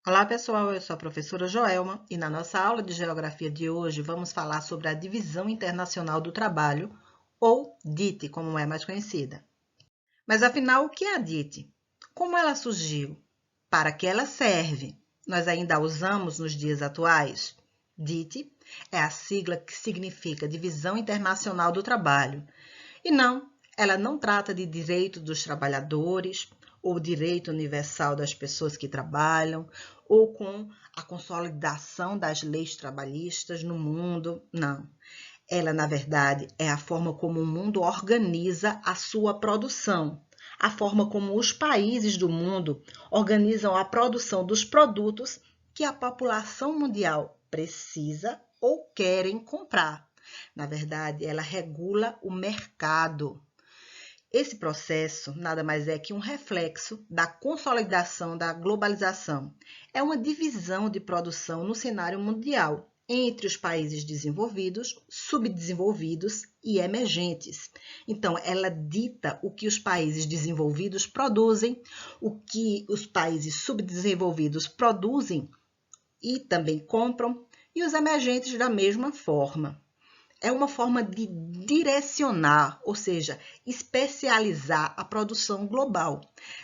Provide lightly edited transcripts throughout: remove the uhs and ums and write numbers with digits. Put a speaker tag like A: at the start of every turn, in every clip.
A: Olá, pessoal. Eu sou a professora Joelma e na nossa aula de Geografia de hoje vamos falar sobre a Divisão Internacional do Trabalho, ou DIT, como é mais conhecida. Mas afinal, o que é a DIT? Como ela surgiu? Para que ela serve? Nós ainda a usamos nos dias atuais? DIT é a sigla que significa Divisão Internacional do Trabalho. E não, ela não trata de direito dos trabalhadores, ou direito universal das pessoas que trabalham, ou com a consolidação das leis trabalhistas no mundo. Não. Ela, na verdade, é a forma como o mundo organiza a sua produção, a forma como os países do mundo organizam a produção dos produtos que a população mundial precisa ou querem comprar. Na verdade, ela regula o mercado. Esse processo nada mais é que um reflexo da consolidação da globalização. É uma divisão de produção no cenário mundial entre os países desenvolvidos, subdesenvolvidos e emergentes. Então, ela dita o que os países desenvolvidos produzem, o que os países subdesenvolvidos produzem e também compram, e os emergentes da mesma forma. É uma forma de direcionar, ou seja, especializar a produção global,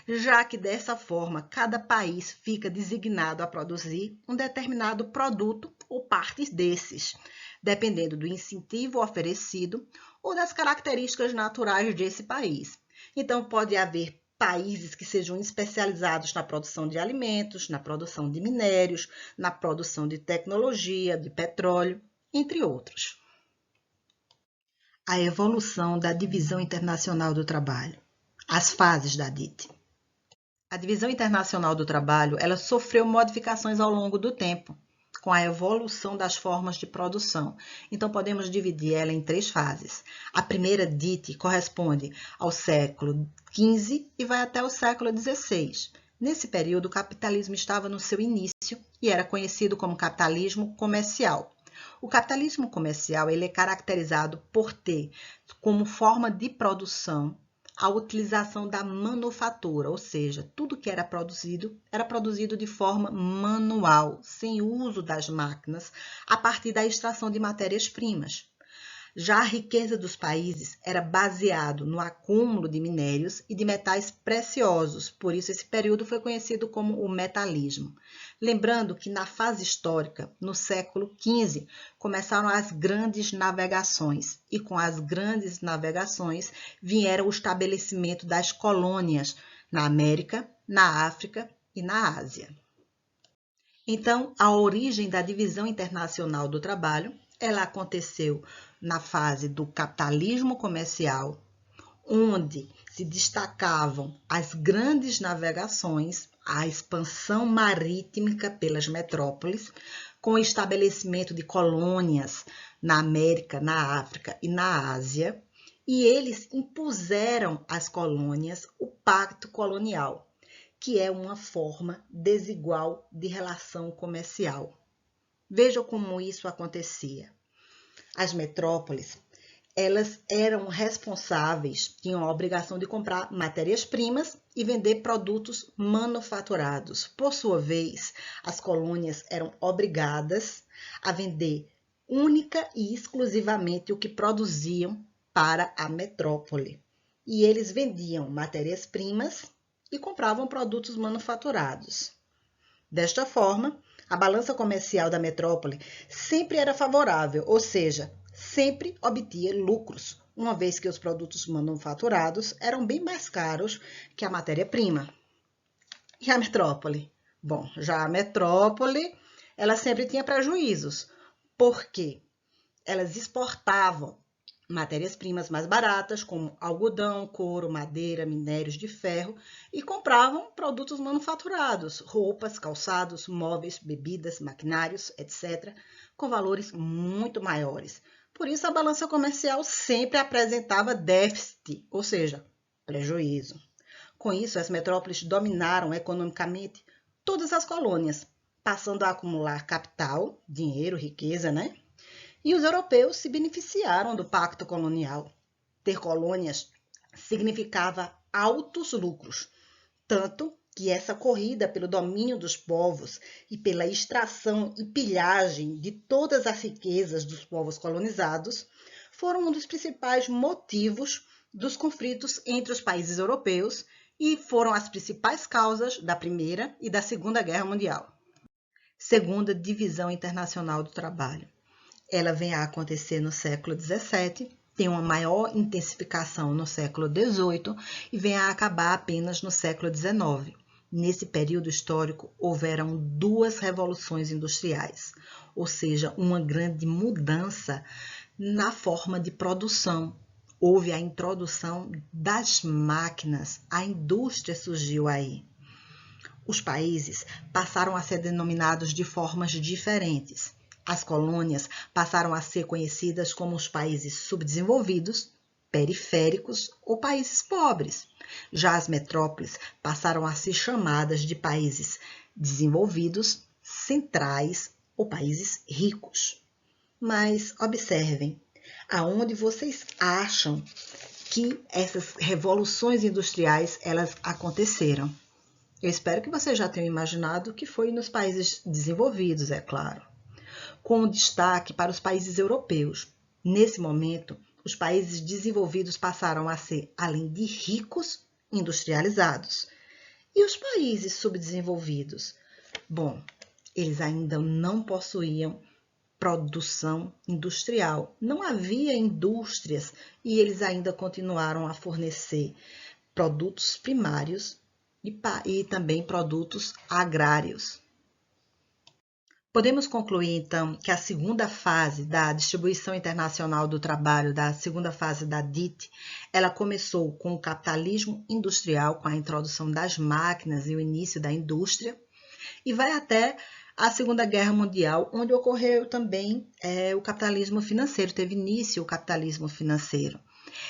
A: já que dessa forma cada país fica designado a produzir um determinado produto ou partes desses, dependendo do incentivo oferecido ou das características naturais desse país. Então, pode haver países que sejam especializados na produção de alimentos, na produção de minérios, na produção de tecnologia, de petróleo, entre outros. A evolução da Divisão Internacional do Trabalho. As fases da DIT. A Divisão Internacional do Trabalho, ela sofreu modificações ao longo do tempo, com a evolução das formas de produção. Então, podemos dividir ela em três fases. A primeira DIT corresponde ao século XV e vai até o século XVI. Nesse período, o capitalismo estava no seu início e era conhecido como capitalismo comercial. O capitalismo comercial ele é caracterizado por ter como forma de produção a utilização da manufatura, ou seja, tudo que era produzido de forma manual, sem uso das máquinas, a partir da extração de matérias-primas. Já a riqueza dos países era baseado no acúmulo de minérios e de metais preciosos, por isso esse período foi conhecido como o metalismo. Lembrando que na fase histórica, no século XV, começaram as grandes navegações, e com as grandes navegações vieram o estabelecimento das colônias na América, na África e na Ásia. Então, a origem da divisão internacional do trabalho, ela aconteceu na fase do capitalismo comercial, onde se destacavam as grandes navegações, a expansão marítima pelas metrópoles, com o estabelecimento de colônias na América, na África e na Ásia, e eles impuseram às colônias o Pacto Colonial, que é uma forma desigual de relação comercial. Vejam como isso acontecia. As metrópoles, elas eram responsáveis, tinham a obrigação de comprar matérias-primas e vender produtos manufaturados. Por sua vez, as colônias eram obrigadas a vender única e exclusivamente o que produziam para a metrópole. E eles vendiam matérias-primas e compravam produtos manufaturados. Desta forma, a balança comercial da metrópole sempre era favorável, ou seja, sempre obtinha lucros, uma vez que os produtos manufaturados eram bem mais caros que a matéria-prima. E a metrópole? Bom, já a metrópole, ela sempre tinha prejuízos, porque elas exportavam matérias-primas mais baratas, como algodão, couro, madeira, minérios de ferro, e compravam produtos manufaturados, roupas, calçados, móveis, bebidas, maquinários, etc., com valores muito maiores. Por isso, a balança comercial sempre apresentava déficit, ou seja, prejuízo. Com isso, as metrópoles dominaram economicamente todas as colônias, passando a acumular capital, dinheiro, riqueza, né? E os europeus se beneficiaram do pacto colonial. Ter colônias significava altos lucros, tanto que essa corrida pelo domínio dos povos e pela extração e pilhagem de todas as riquezas dos povos colonizados foram um dos principais motivos dos conflitos entre os países europeus e foram as principais causas da Primeira e da Segunda Guerra Mundial. Segunda Divisão Internacional do Trabalho. Ela vem a acontecer no século XVII, tem uma maior intensificação no século XVIII e vem a acabar apenas no século XIX. Nesse período histórico, houveram duas revoluções industriais, ou seja, uma grande mudança na forma de produção. Houve a introdução das máquinas, a indústria surgiu aí. Os países passaram a ser denominados de formas diferentes. As colônias passaram a ser conhecidas como os países subdesenvolvidos, periféricos ou países pobres. Já as metrópoles passaram a ser chamadas de países desenvolvidos, centrais ou países ricos. Mas observem, aonde vocês acham que essas revoluções industriais elas aconteceram? Eu espero que vocês já tenham imaginado que foi nos países desenvolvidos, é claro, com destaque para os países europeus. Nesse momento, os países desenvolvidos passaram a ser, além de ricos, industrializados. E os países subdesenvolvidos? Bom, eles ainda não possuíam produção industrial. Não havia indústrias e eles ainda continuaram a fornecer produtos primários e também produtos agrários. Podemos concluir, então, que a segunda fase da distribuição internacional do trabalho, da segunda fase da DIT, ela começou com o capitalismo industrial, com a introdução das máquinas e o início da indústria, e vai até a Segunda Guerra Mundial, onde ocorreu também o capitalismo financeiro, teve início o capitalismo financeiro.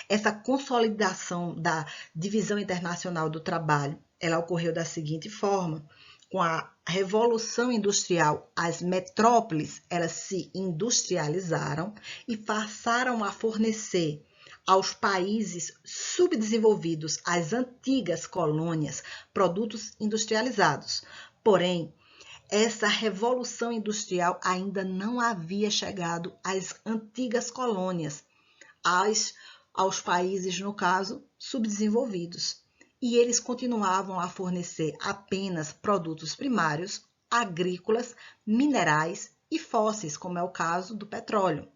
A: Essa consolidação da divisão internacional do trabalho, ela ocorreu da seguinte forma: com a Revolução Industrial, as metrópoles elas se industrializaram e passaram a fornecer aos países subdesenvolvidos, às antigas colônias, produtos industrializados. Porém, essa revolução industrial ainda não havia chegado às antigas colônias, aos países, no caso, subdesenvolvidos. E eles continuavam a fornecer apenas produtos primários, agrícolas, minerais e fósseis, como é o caso do petróleo.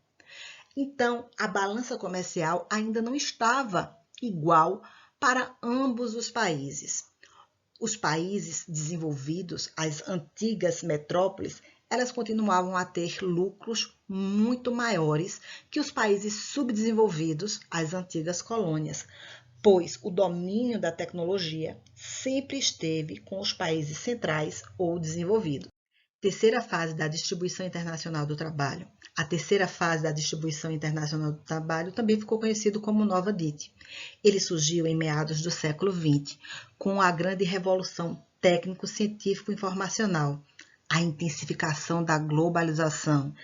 A: Então, a balança comercial ainda não estava igual para ambos os países. Os países desenvolvidos, as antigas metrópoles, elas continuavam a ter lucros muito maiores que os países subdesenvolvidos, as antigas colônias, pois o domínio da tecnologia sempre esteve com os países centrais ou desenvolvidos. Terceira fase da distribuição internacional do trabalho. A terceira fase da distribuição internacional do trabalho também ficou conhecido como Nova DIT. Ele surgiu em meados do século XX, com a grande revolução técnico-científico-informacional, a intensificação da globalização,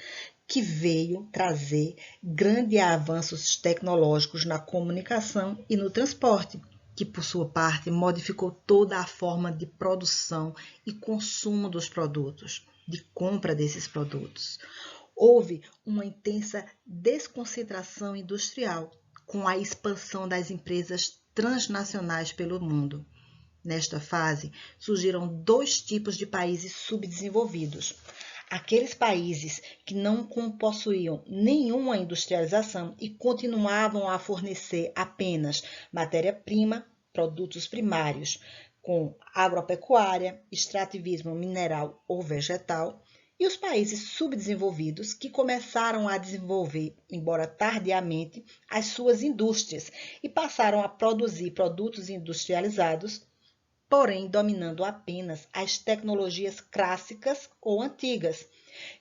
A: que veio trazer grandes avanços tecnológicos na comunicação e no transporte, que por sua parte modificou toda a forma de produção e consumo dos produtos, de compra desses produtos. Houve uma intensa desconcentração industrial, com a expansão das empresas transnacionais pelo mundo. Nesta fase, surgiram dois tipos de países subdesenvolvidos: aqueles países que não possuíam nenhuma industrialização e continuavam a fornecer apenas matéria-prima, produtos primários, com agropecuária, extrativismo mineral ou vegetal, e os países subdesenvolvidos que começaram a desenvolver, embora tardiamente, as suas indústrias e passaram a produzir produtos industrializados, porém dominando apenas as tecnologias clássicas ou antigas,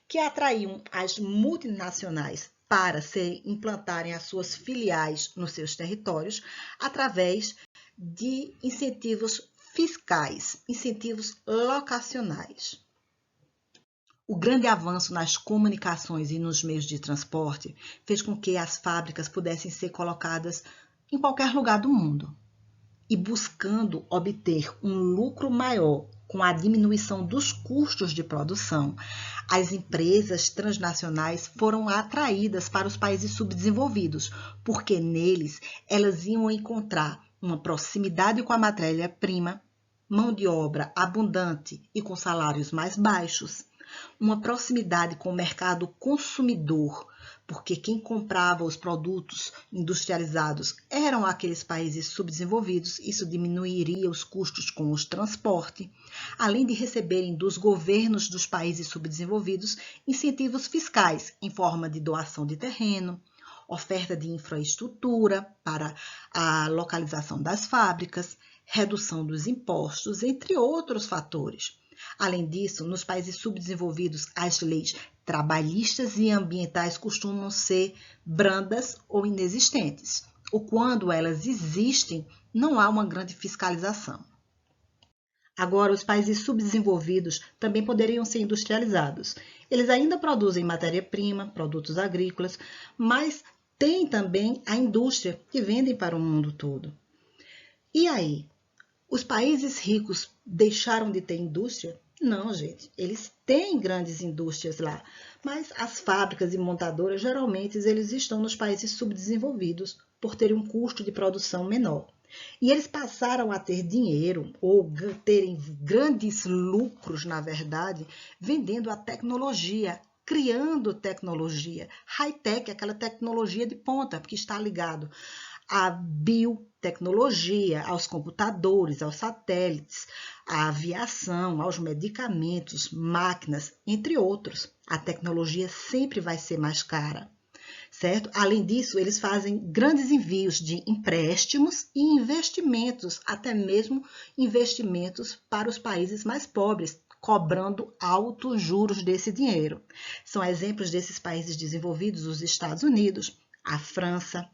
A: que atraíam as multinacionais para se implantarem as suas filiais nos seus territórios através de incentivos fiscais, incentivos locacionais. O grande avanço nas comunicações e nos meios de transporte fez com que as fábricas pudessem ser colocadas em qualquer lugar do mundo. e buscando obter um lucro maior com a diminuição dos custos de produção, as empresas transnacionais foram atraídas para os países subdesenvolvidos, porque neles elas iam encontrar uma proximidade com a matéria-prima, mão de obra abundante e com salários mais baixos, uma proximidade com o mercado consumidor, porque quem comprava os produtos industrializados eram aqueles países subdesenvolvidos, isso diminuiria os custos com o transporte, além de receberem dos governos dos países subdesenvolvidos incentivos fiscais em forma de doação de terreno, oferta de infraestrutura para a localização das fábricas, redução dos impostos, entre outros fatores. Além disso, nos países subdesenvolvidos, as leis trabalhistas e ambientais costumam ser brandas ou inexistentes, ou quando elas existem, não há uma grande fiscalização. Agora, os países subdesenvolvidos também poderiam ser industrializados. Eles ainda produzem matéria-prima, produtos agrícolas, mas tem também a indústria que vendem para o mundo todo. E aí? Os países ricos deixaram de ter indústria? Não, gente. Eles têm grandes indústrias lá, mas as fábricas e montadoras, geralmente, eles estão nos países subdesenvolvidos por terem um custo de produção menor. E eles passaram a ter dinheiro ou terem grandes lucros, na verdade, vendendo a tecnologia, criando tecnologia. High-tech, aquela tecnologia de ponta, que está ligado à biotecnologia, aos computadores, aos satélites, à aviação, aos medicamentos, máquinas, entre outros. A tecnologia sempre vai ser mais cara, certo? Além disso, eles fazem grandes envios de empréstimos e investimentos, até mesmo investimentos para os países mais pobres, cobrando altos juros desse dinheiro. São exemplos desses países desenvolvidos os Estados Unidos, a França,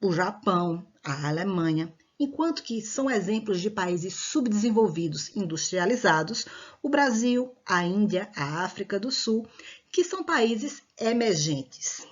A: o Japão, a Alemanha, enquanto que são exemplos de países subdesenvolvidos industrializados, o Brasil, a Índia, a África do Sul, que são países emergentes.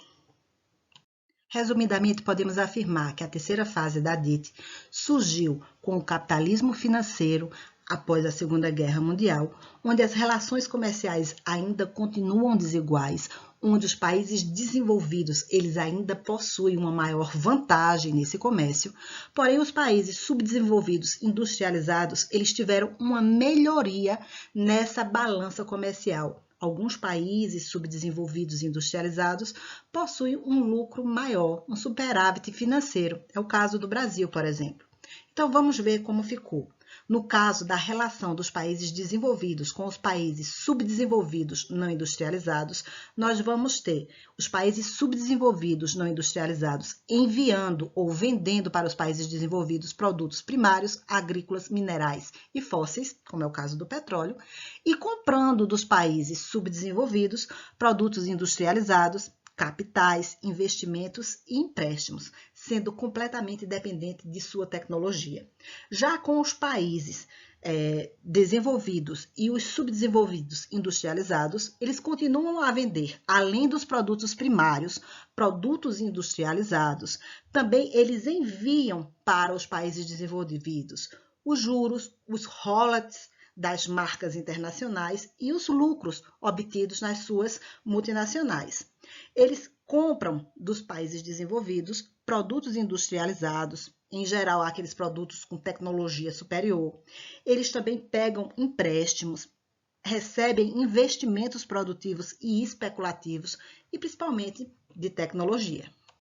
A: Resumidamente, podemos afirmar que a terceira fase da DIT surgiu com o capitalismo financeiro após a Segunda Guerra Mundial, onde as relações comerciais ainda continuam desiguais, onde os países desenvolvidos eles ainda possuem uma maior vantagem nesse comércio, porém os países subdesenvolvidos industrializados eles tiveram uma melhoria nessa balança comercial. Alguns países subdesenvolvidos e industrializados possuem um lucro maior, um superávit financeiro. É o caso do Brasil, por exemplo. Então, vamos ver como ficou. No caso da relação dos países desenvolvidos com os países subdesenvolvidos não industrializados, nós vamos ter os países subdesenvolvidos não industrializados enviando ou vendendo para os países desenvolvidos produtos primários, agrícolas, minerais e fósseis, como é o caso do petróleo, e comprando dos países subdesenvolvidos produtos industrializados, capitais, investimentos e empréstimos, sendo completamente dependente de sua tecnologia. Já com os países desenvolvidos e os subdesenvolvidos industrializados, eles continuam a vender, além dos produtos primários, produtos industrializados. Também eles enviam para os países desenvolvidos os juros, os royalties das marcas internacionais e os lucros obtidos nas suas multinacionais. Eles compram dos países desenvolvidos produtos industrializados, em geral aqueles produtos com tecnologia superior. Eles também pegam empréstimos, recebem investimentos produtivos e especulativos e principalmente de tecnologia.